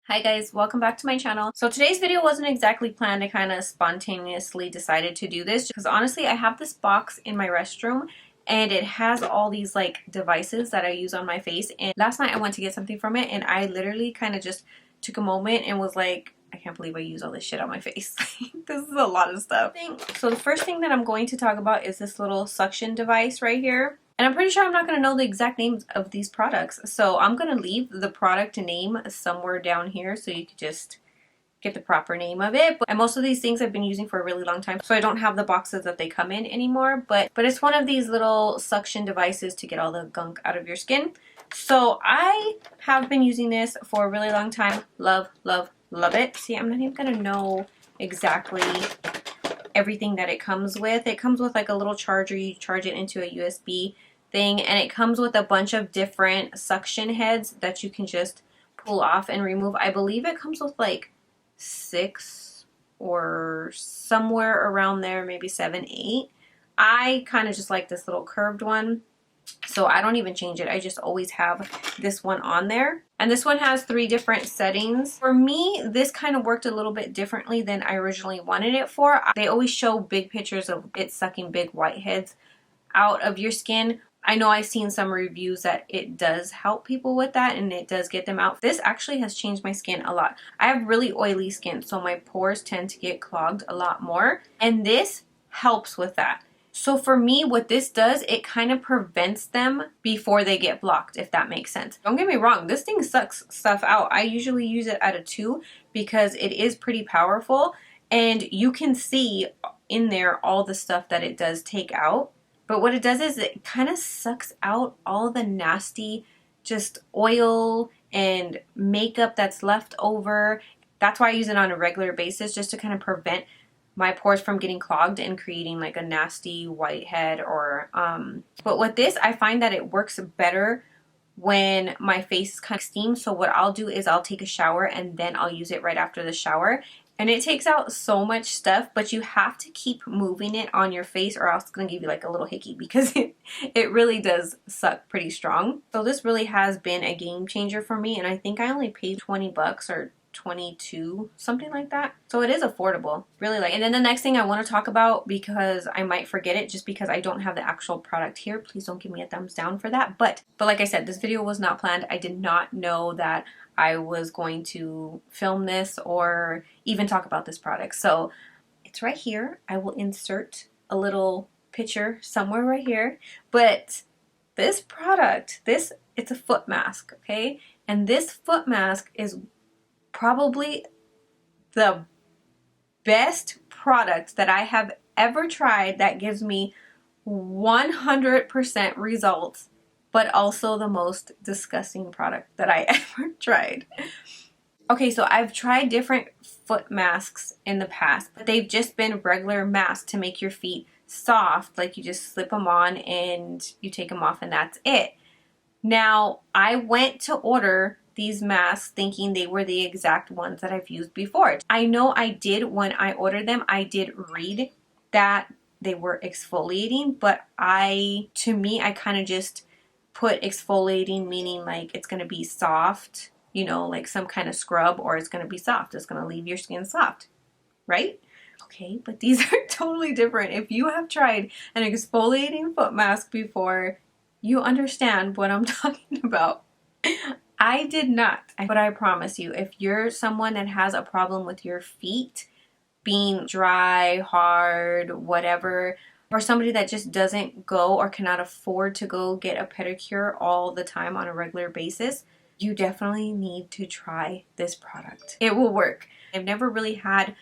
Hi guys, welcome back to my channel. So today's video wasn't exactly planned. I kind of spontaneously decided to do this because honestly I have this box in my restroom and it has all these like devices that I use on my face, and last night I went to get something from it and I literally kind of just took a moment and was like, I can't believe I use all this shit on my face. This is a lot of stuff. So the first thing that I'm going to talk about is this little suction device right here. And I'm pretty sure I'm not going to know the exact names of these products. So I'm going to leave the product name somewhere down here so you could just get the proper name of it. And most of these things I've been using for a really long time, so I don't have the boxes that they come in anymore. But it's one of these little suction devices to get all the gunk out of your skin. So I have been using this for a really long time. Love, love, love it. See, I'm not even going to know exactly everything that it comes with. It comes with like a little charger. You charge it into a USB thing, and it comes with a bunch of different suction heads that you can just pull off and remove. I believe it comes with like 6 or somewhere around there, maybe 7, 8. I kind of just like this little curved one, so I don't even change it. I just always have this one on there. And this one has 3 different settings. For me, this kind of worked a little bit differently than I originally wanted it for. They always show big pictures of it sucking big whiteheads out of your skin. I know I've seen some reviews that it does help people with that and it does get them out. This actually has changed my skin a lot. I have really oily skin, so my pores tend to get clogged a lot more, and this helps with that. So for me, what this does, it kind of prevents them before they get blocked, if that makes sense. Don't get me wrong, this thing sucks stuff out. I usually use it at a 2 because it is pretty powerful, and you can see in there all the stuff that it does take out. But what it does is it kind of sucks out all the nasty just oil and makeup that's left over. That's why I use it on a regular basis, just to kind of prevent my pores from getting clogged and creating like a nasty whitehead or but with this, I find that it works better when my face is kind of steamed. So what I'll do is I'll take a shower and then I'll use it right after the shower. And it takes out so much stuff, but you have to keep moving it on your face or else it's going to give you like a little hickey because it really does suck pretty strong. So this really has been a game changer for me, and I think I only paid 20 bucks or 22, something like that. So it is affordable, really. Like, and then the next thing I want to talk about, because I might forget it just because I don't have the actual product here, please don't give me a thumbs down for that, but like I said, this video was not planned. I did not know that I was going to film this or even talk about this product. So it's right here. I will insert a little picture somewhere right here. But this product, it's a foot mask, okay? And this foot mask is probably the best product that I have ever tried that gives me 100% results, but also the most disgusting product that I ever tried. Okay, so I've tried different foot masks in the past, but they've just been regular masks to make your feet soft. Like you just slip them on and you take them off and that's it. Now, I went to order these masks thinking they were the exact ones that I've used before. I know I did when I ordered them, I did read that they were exfoliating, but to me, I kind of just put exfoliating meaning like it's going to be soft, you know, like some kind of scrub, or it's going to be soft. It's going to leave your skin soft, right? Okay, but these are totally different. If you have tried an exfoliating foot mask before, you understand what I'm talking about. I did not, but I promise you, if you're someone that has a problem with your feet being dry, hard, whatever, or somebody that just doesn't go or cannot afford to go get a pedicure all the time on a regular basis, you definitely need to try this product. It will work. I've never really had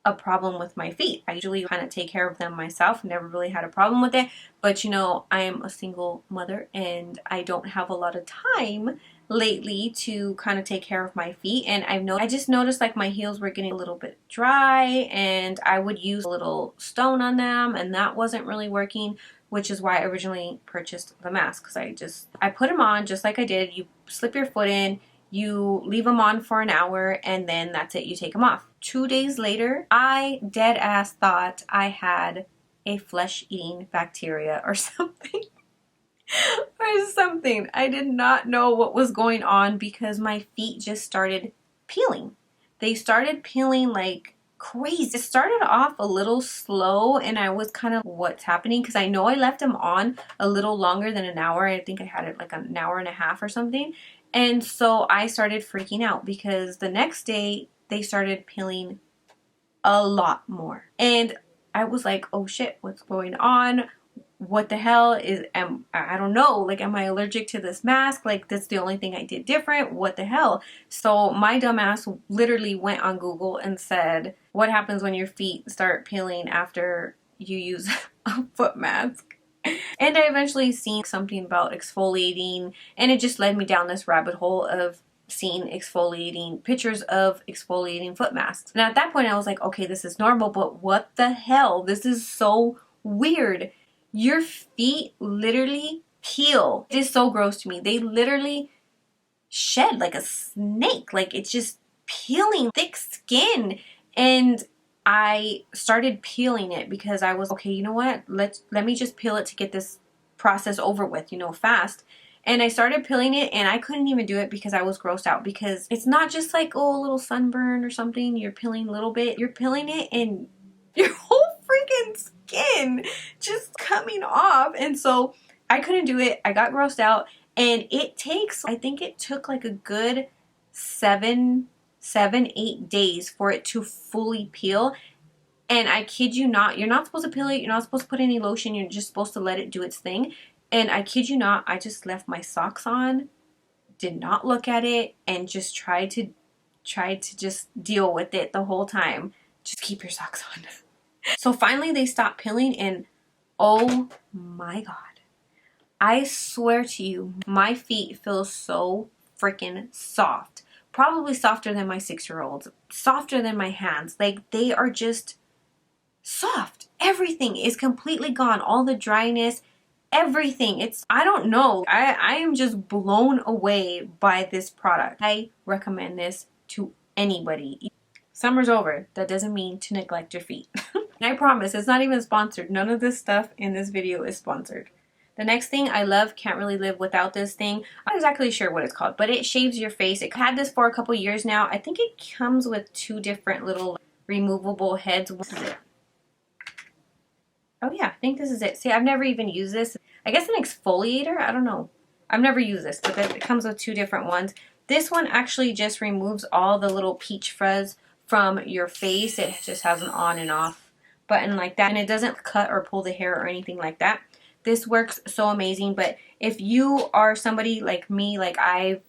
a problem with my feet. I usually kind of take care of them myself. Never really had a problem with it. But you know, I am a single mother and I don't have a lot of time lately to kind of take care of my feet, and I just noticed like my heels were getting a little bit dry and I would use a little stone on them and that wasn't really working, which is why I originally purchased the mask, because I put them on just like I did. You slip your foot in, you leave them on for an hour, and then that's it, you take them off. 2 days later, I dead ass thought I had a flesh-eating bacteria or something. Or something. I did not know what was going on because my feet just started peeling. They started peeling like crazy. It started off a little slow and I was kind of, what's happening? Because I know I left them on a little longer than an hour. I think I had it like an hour and a half or something. And so I started freaking out because the next day they started peeling a lot more. And I was like, oh shit, what's going on? What the hell is, I don't know, like, am I allergic to this mask? Like, that's the only thing I did different. What the hell? So my dumbass literally went on Google and said, what happens when your feet start peeling after you use a foot mask? And I eventually seen something about exfoliating, and it just led me down this rabbit hole of seeing exfoliating pictures of exfoliating foot masks. And at that point I was like, okay, this is normal, but what the hell? This is so weird. Your feet literally peel. It is so gross to me. They literally shed like a snake. Like, it's just peeling thick skin. And I started peeling it because I was, okay, you know what? Let me just peel it to get this process over with, you know, fast. And I started peeling it and I couldn't even do it because I was grossed out, because it's not just like, oh, a little sunburn or something. You're peeling a little bit. You're peeling it and your whole freaking skin just coming off. And so I couldn't do it. I got grossed out. And it takes, I think it took like a good 8 days for it to fully peel. And I kid you not, you're not supposed to peel it. You're not supposed to put any lotion. You're just supposed to let it do its thing. And I kid you not, I just left my socks on, did not look at it, and just tried to just deal with it the whole time. Just keep your socks on. So finally they stopped peeling, and oh my God. I swear to you, my feet feel so freaking soft. Probably softer than my 6-year-old's, softer than my hands. Like, they are just soft. Everything is completely gone. All the dryness, everything. It's, I don't know. I am just blown away by this product. I recommend this to anybody. Summer's over. That doesn't mean to neglect your feet. And I promise, it's not even sponsored. None of this stuff in this video is sponsored. The next thing I love, can't really live without this thing. I'm not exactly sure what it's called, but it shaves your face. I've had this for a couple years now. I think it comes with 2 different little removable heads. What is it? Oh yeah, I think this is it. See, I've never even used this. I guess an exfoliator? I don't know. I've never used this, but it comes with 2 different ones. This one actually just removes all the little peach fuzz from your face. It just has an on and off button like that, and it doesn't cut or pull the hair or anything like that. This works so amazing. But if you are somebody like me, like I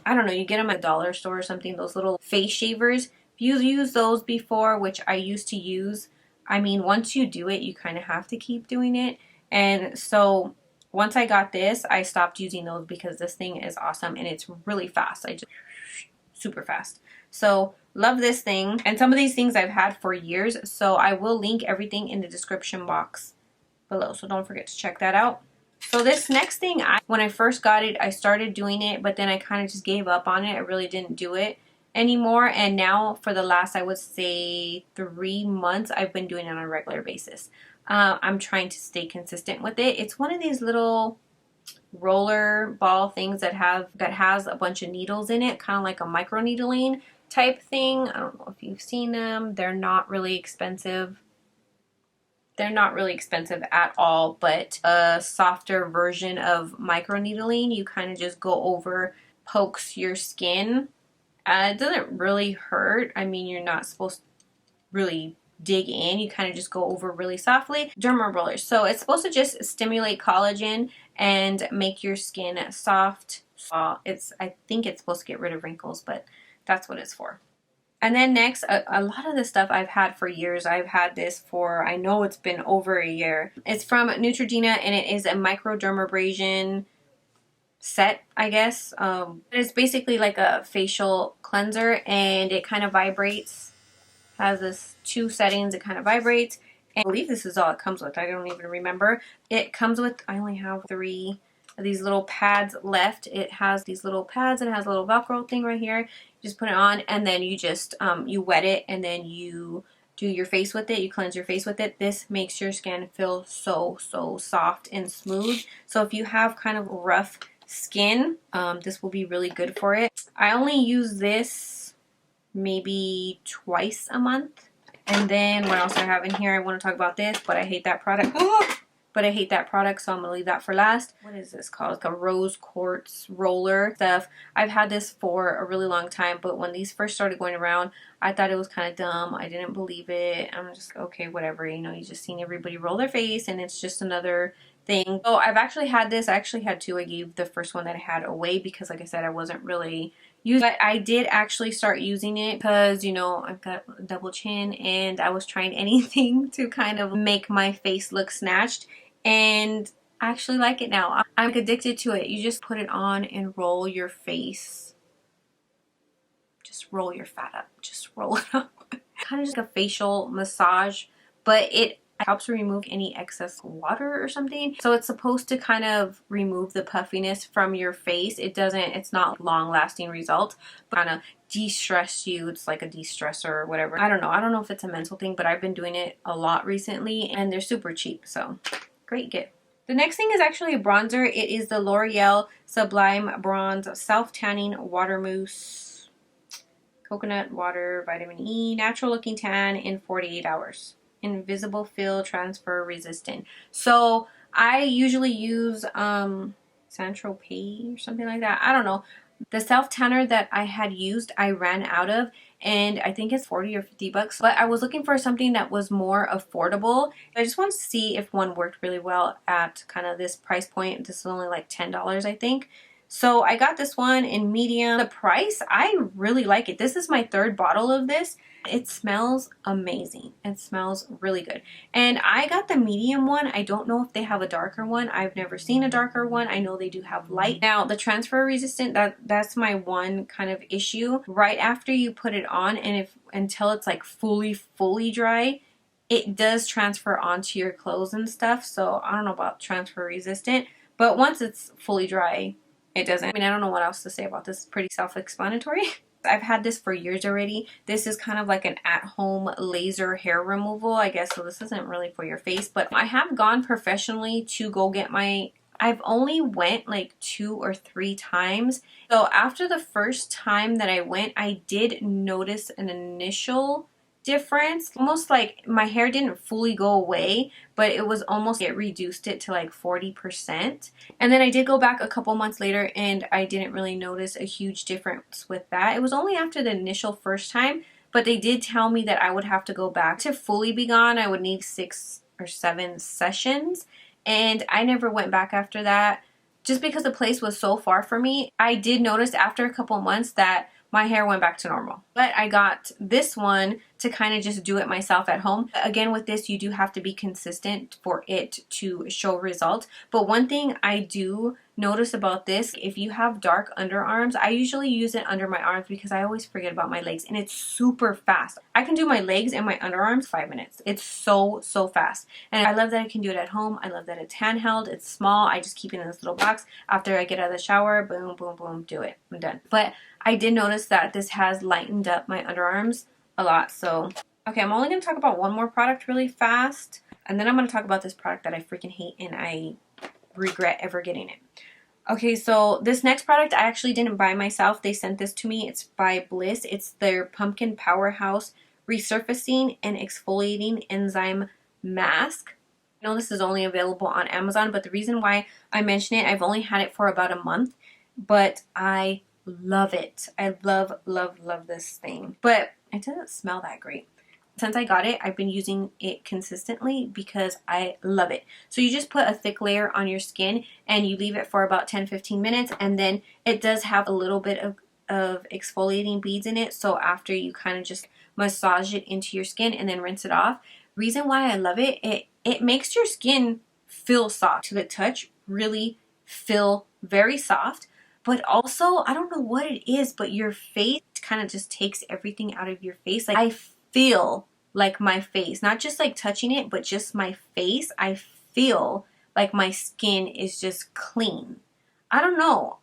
don't know, you get them at a dollar store or something, those little face shavers. If you've used those before, which I used to use, I mean, once you do it, you kind of have to keep doing it. And so once I got this, I stopped using those because this thing is awesome and it's really fast. I just super fast. So love this thing. And some of these things I've had for years. So I will link everything in the description box below. So don't forget to check that out. So this next thing, when I first got it, I started doing it, but then I kind of just gave up on it. I really didn't do it anymore. And now for the last, I would say 3 months, I've been doing it on a regular basis. I'm trying to stay consistent with it. It's one of these little roller ball things that has a bunch of needles in it, kind of like a micro needling type thing. I don't know if you've seen them. They're not really expensive. They're not really expensive at all, but a softer version of microneedling. You kind of just go over, pokes your skin. It doesn't really hurt. I mean, you're not supposed to really dig in. You kind of just go over really softly. Derma rollers. So it's supposed to just stimulate collagen and make your skin soft. I think it's supposed to get rid of wrinkles, but that's what it's for. And then next, a lot of this stuff I've had for years. I've had this for, I know it's been over a year. It's from Neutrogena, and it is a microdermabrasion set, I guess. It's basically like a facial cleanser, and it kind of vibrates. Has this 2 settings. It kind of vibrates. And I believe this is all it comes with. I don't even remember. It comes with, I only have 3 of these little pads left. It has these little pads, and it has a little Velcro thing right here. Just put it on, and then you just you wet it, and then you do your face with it. You cleanse your face with it. This makes your skin feel so soft and smooth. So if you have kind of rough skin, this will be really good for it. I only use this maybe twice a month. And then what else I have in here? I want to talk about this, but I hate that product. But I hate that product, so I'm gonna leave that for last. What is this called? It's like a rose quartz roller stuff. I've had this for a really long time, but when these first started going around, I thought it was kind of dumb. I didn't believe it. I'm just, okay, whatever. You know, you just seen everybody roll their face, and it's just another thing. So I've actually had this. I actually had two. I gave the first one that I had away because, like I said, I wasn't really using it. But I did actually start using it because, you know, I've got a double chin, and I was trying anything to kind of make my face look snatched. And I actually like it now. I'm addicted to it. You just put it on and roll your face. Just roll your fat up. Just roll it up. Kind of just like a facial massage, but it helps remove any excess water or something. So it's supposed to kind of remove the puffiness from your face. It's not long lasting results, but kind of de-stress you. It's like a de-stressor or whatever. I don't know if it's a mental thing, but I've been doing it a lot recently, and they're super cheap, so great gift. The next thing is actually a bronzer. It is the L'Oreal Sublime Bronze Self Tanning Water Mousse. Coconut water, vitamin E, natural looking tan in 48 hours. Invisible fill, transfer resistant. So I usually use Saint-Tropez or something like that. I don't know. The self tanner that I had used, I ran out of, and I think it's 40 or 50 bucks. But I was looking for something that was more affordable. I just wanted to see if one worked really well at kind of this price point. This is only like $10, I think. So I got this one in medium. The price, I really like it. This is my third bottle of this. It smells amazing. It smells really good. And I got the medium one. I don't know if they have a darker one. I've never seen a darker one. I know they do have light. Now, the transfer resistant, that's my one kind of issue. Right after you put it on, and until it's like fully dry, it does transfer onto your clothes and stuff. So I don't know about transfer resistant, but once it's fully dry, it doesn't. I mean, I don't know what else to say about this. It's pretty self-explanatory. I've had this for years already. This is kind of like an at-home laser hair removal, I guess. So this isn't really for your face, but I have gone professionally to go get I've only went like 2 or 3 times. So after the first time that I went, I did notice an initial difference. Almost like my hair didn't fully go away, but it was almost, it reduced it to like 40%. And then I did go back a couple months later, and I didn't really notice a huge difference with that. It was only after the initial first time, but they did tell me that I would have to go back to fully be gone. I would need 6 or 7 sessions, and I never went back after that just because the place was so far from me. I did notice after a couple months that my hair went back to normal. But I got this one to kind of just do it myself at home. Again, with this, you do have to be consistent for it to show results. But one thing I do notice about this, if you have dark underarms, I usually use it under my arms because I always forget about my legs, and it's super fast. I can do my legs and my underarms 5 minutes. It's so fast. And I love that I can do it at home. I love that it's handheld. It's small. I just keep it in this little box. After I get out of the shower, boom, boom, boom, do it. I'm done. But I did notice that this has lightened up my underarms a lot. So, okay, I'm only going to talk about one more product really fast, and then I'm going to talk about this product that I freaking hate and I regret ever getting it. Okay, so this next product I actually didn't buy myself. They sent this to me. It's by Bliss. It's their Pumpkin Powerhouse Resurfacing and Exfoliating Enzyme Mask. I know this is only available on Amazon, but the reason why I mention it, I've only had it for about a month, but I love it. I love this thing. But it doesn't smell that great. Since I got it, I've been using it consistently because I love it. So you just put a thick layer on your skin and you leave it for about 10-15 minutes, and then it does have a little bit of exfoliating beads in it. So after you kind of just massage it into your skin and then rinse it off. Reason why I love it, it makes your skin feel soft to the touch, really feel very soft. But also, I don't know what it is, but your face kind of just takes everything out of your face. Like, I feel like my face, not just like touching it, but just my face, I feel like my skin is just clean. I don't know.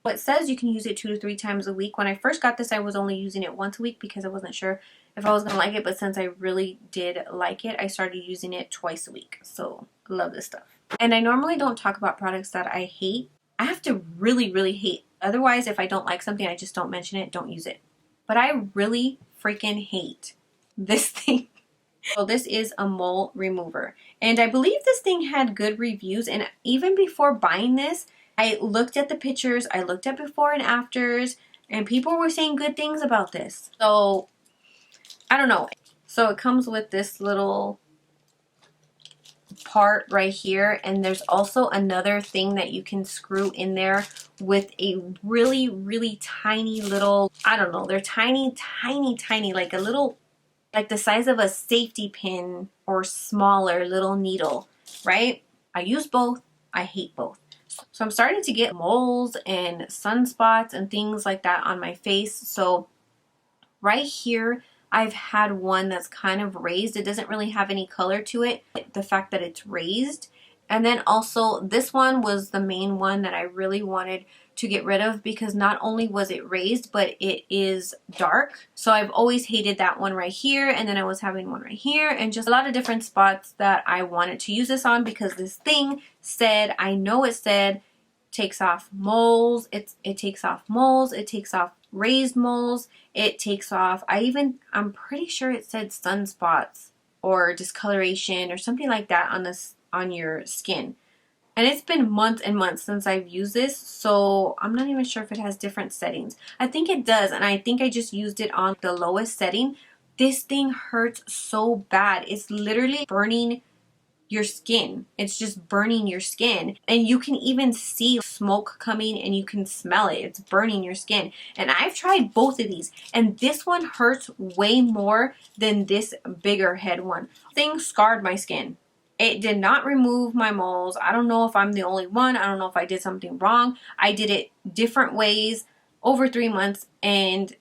It says you can use it 2 to 3 times a week. When I first got this, I was only using it once a week because I wasn't sure if I was going to like it. But since I really did like it, I started using it twice a week. So, I love this stuff. And I normally don't talk about products that I hate. I have to really hate. Otherwise, if I don't like something, I just don't mention it, don't use it. but I really freaking hate this thing. So this is a mole remover, and I believe this thing had good reviews, and even before buying this, I looked at the pictures, I looked at before and afters, and people were saying good things about this. So I don't know. So it comes with this little part right here, and there's also another thing that you can screw in there with a really tiny little, I don't know, they're tiny, like a little, like the size of a safety pin or smaller little needle, right? I use both. I hate both. So I'm starting to get moles and sunspots and things like that on my face. So right here, I've had one that's kind of raised. It doesn't really have any color to it, the fact that it's raised. And then also this one was the main one that I really wanted to get rid of, because not only was it raised, but it is dark. So I've always hated that one right here, and then I was having one right here, and just a lot of different spots that I wanted to use this on, because this thing said, I know it said, takes off moles, it takes off moles, it takes off raised moles, it takes off, I'm pretty sure it said sunspots or discoloration or something like that on your skin. And it's been months and months since I've used this, so I'm not even sure if it has different settings. I think it does, and I think I just used it on the lowest setting. This thing hurts so bad. It's literally burning your skin. It's just burning your skin, and you can even see smoke coming, and you can smell it. It's burning your skin. And I've tried both of these, and this one hurts way more than this bigger head one. Thing scarred my skin. It did not remove my moles. I don't know if I'm the only one. I don't know if I did something wrong. I did it different ways over 3 months, and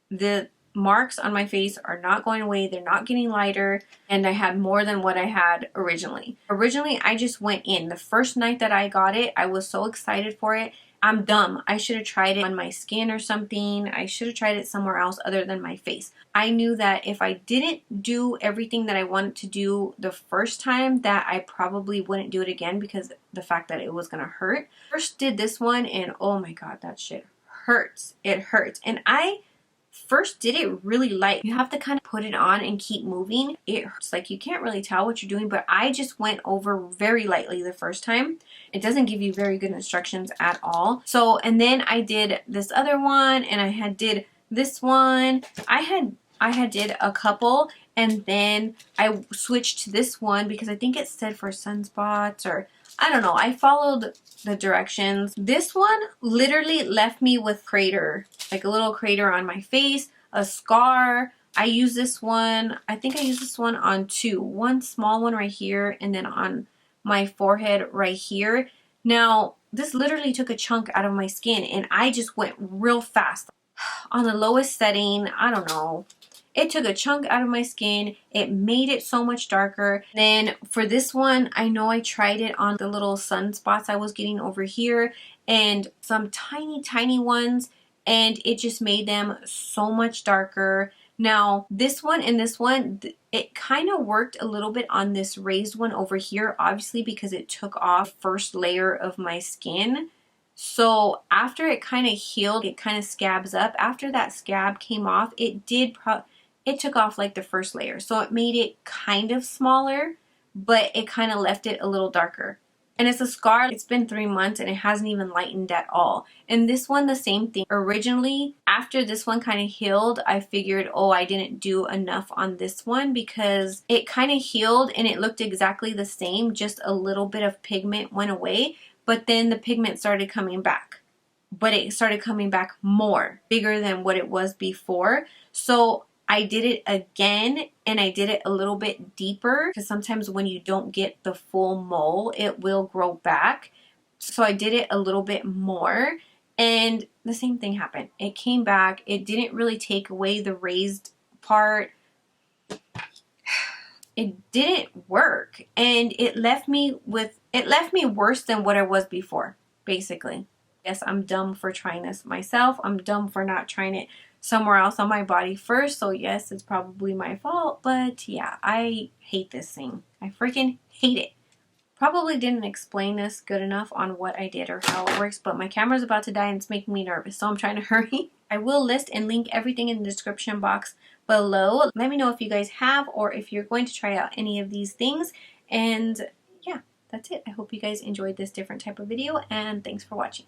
the marks on my face are not going away. They're not getting lighter, and I had more than what I had originally. Originally, I just went in. The first night that I got it, I was so excited for it. I'm dumb. I should have tried it on my skin or something. I should have tried it somewhere else other than my face. I knew that if I didn't do everything that I wanted to do the first time, that I probably wouldn't do it again, because the fact that it was going to hurt. First did this one, and oh my god, that shit hurts. It hurts. And I first did it really light. You have to kind of put it on and keep moving. It hurts. Like, you can't really tell what you're doing, but I just went over very lightly the first time. It doesn't give you very good instructions at all. So, and then I did this other one, and I did this one. I had did a couple, and then I switched to this one because I think it said for sunspots, or I don't know. I followed the directions. This one literally left me with crater, like a little crater on my face, a scar. I use this one. I think I use this one on two. One small one right here, and then on my forehead right here. Now, this literally took a chunk out of my skin, and I just went real fast. On the lowest setting, I don't know. It took a chunk out of my skin. It made it so much darker. Then for this one, I know I tried it on the little sunspots I was getting over here, and some tiny ones, and it just made them so much darker. Now, this one and this one, it kind of worked a little bit on this raised one over here, obviously, because it took off the first layer of my skin. So after it kind of healed, it kind of scabs up. After that scab came off, it took off like the first layer. So it made it kind of smaller, but it kind of left it a little darker. And it's a scar. It's been 3 months, and it hasn't even lightened at all. And this one, the same thing. Originally, after this one kind of healed, I figured, oh, I didn't do enough on this one, because it kind of healed and it looked exactly the same. Just a little bit of pigment went away, but then the pigment started coming back. But it started coming back more, bigger than what it was before. So I did it again, and I did it a little bit deeper, because sometimes when you don't get the full mole, it will grow back. So I did it a little bit more, and the same thing happened. It came back. It didn't really take away the raised part. It didn't work, and it left me worse than what I was before, basically. Yes, I'm dumb for trying this myself. I'm dumb for not trying it somewhere else on my body first. So yes, it's probably my fault. But yeah, I hate this thing. I freaking hate it. Probably didn't explain this good enough on what I did or how it works. But my camera's about to die, and it's making me nervous. So I'm trying to hurry. I will list and link everything in the description box below. Let me know if you guys have or if you're going to try out any of these things. And yeah, that's it. I hope you guys enjoyed this different type of video, and thanks for watching.